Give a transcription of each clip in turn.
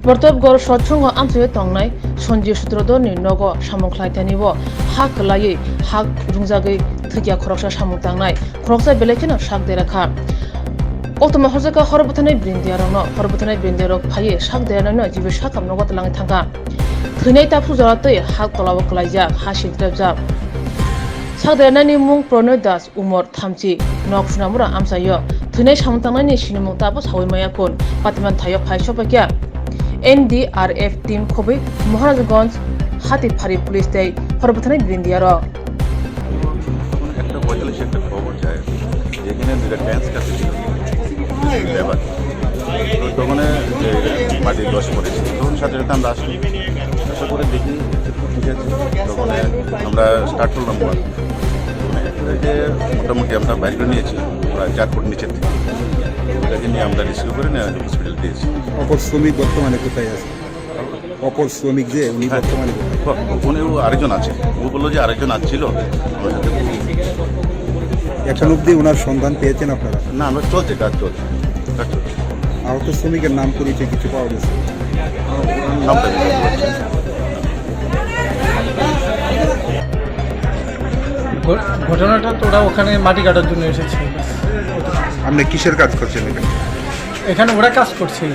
Portobgor Shotchungo Amse Tongnai, Sonji Sutrodoni Nogo, Shamonklai Tenivo, Hak Laye, Hak Rungzagi, Trikia Kroksha Shamutangnai, Kroksa Belekino Shak Deraka. Ultima Hosaka Horbutane Brindiarano, Horbutane Brindiarok Paye, Shak Derano, Jibu Shakam Nogot Langtanga. Trinata Puzarate, Hak Tolawak Laja, Hashit Rebza. Sakderani Mung Pronodas, Umor Tamchi, Nok Funamura Amsayo, Tune Shamutangani Shinamutapos Hawimayakun, Patman Tayo Pai Shopakia. NDRF team Kobe, Maharajganj, Hati Pari Police Day, Horbutane Brindiaro. একটা 45 একটা খবর যায় যেখানে দুটো tank কাছে ছিল labour তো তখন যে মাটি দশ পড়েছে তখন সাথে সাথে আমরা আসি আশা করে দেখি ঠিক আছে তখন আমরা স্টার্ট করলাম যে মোটামুটি আমরা বাইক নিয়েছি প্রায় 4 ফুট নিচের থেকে ওটাকে নিয়ে আমরা রিসিভ করে নিয়ে হসপিটাল দিয়েছি। অপর শ্রমিক বর্তমানে কোথায় আছে? অপর শ্রমিক যে উনি বর্তমানে ওখানে আরেকজন আছে, ও বললো যে আরেকজন আসছিল আমার সাথে। এখন অব্দি ওনার সন্ধান পেয়েছেন আপনারা? না, আমরা চলছে কাজ চলছে। আহত শ্রমিকের নাম পরিচয় কিছু পাওয়া গেছে? নামটা বলতে পারছি না। ঘটনাটা তো ওরা ওখানে মাটি কাটার জন্য এসেছে। আপনি কিসের কাজ করছেন এখানে? এখানে ওরা কাজ করছে।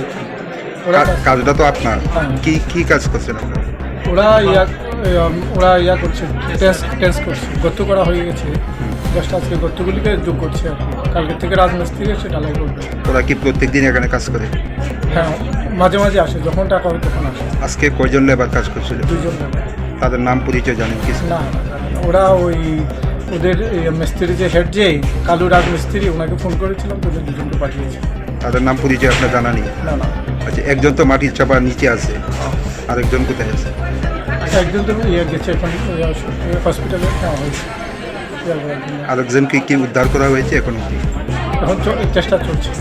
কাজটা তো আপনার। হ্যাঁ। কি কাজ করছেন আপনারা? ওরা ইয়া করছে, টেস্ট করছে, গর্ত করা হয়ে গেছে। জাস্ট আজকে গর্তগুলিকে যোগ করছে আর কি। কালকে থেকে রাজমিস্ত্রি এসে ঢালাই করবে। ওরা কি প্রত্যেকদিন এখানে কাজ করে? হ্যাঁ, মাঝে মাঝে আসে, যখন টাকা হয় তখন আসে। আজকে কয়জন লেবার কাজ করছিল? 2 জন লেবার। তাদের নাম পরিচয় জানেন কিছু? না, ওরা ওদের মিস্ত্রি যে হেড যে কালু রাজমিস্ত্রি, ওনাকে ফোন করেছিলাম, তো 2 জনকে পাঠিয়েছে। তাদের নাম পরিচয় আপনার জানা নেই? না। আচ্ছা, একজন তো মাটির চাপা নিচে আছে, আরেকজন কোথায় আছে? একজন তো গেছে, এখন হসপিটালে নেওয়া হয়েছে। আরেকজনকে কি উদ্ধার করা হয়েছে এখন অবধি? এখন চেষ্টা চলছে।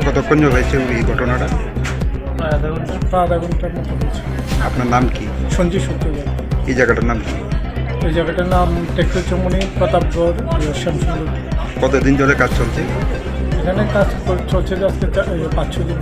কতক্ষণ হয়েছে এই ঘটনাটা? প্রায় আধা ঘন্টার মতো হয়েছে। আপনার নাম কি? সঞ্জীব সূত্রধর। এই জায়গাটার নাম কি? এই জায়গাটার নাম টেকচমনি, প্রতাপগড়, শ্যামসুন্দর। কতদিন ধরে কাজ চলছে? এখানে কাজ চলছে আজকে 5-6 দিন।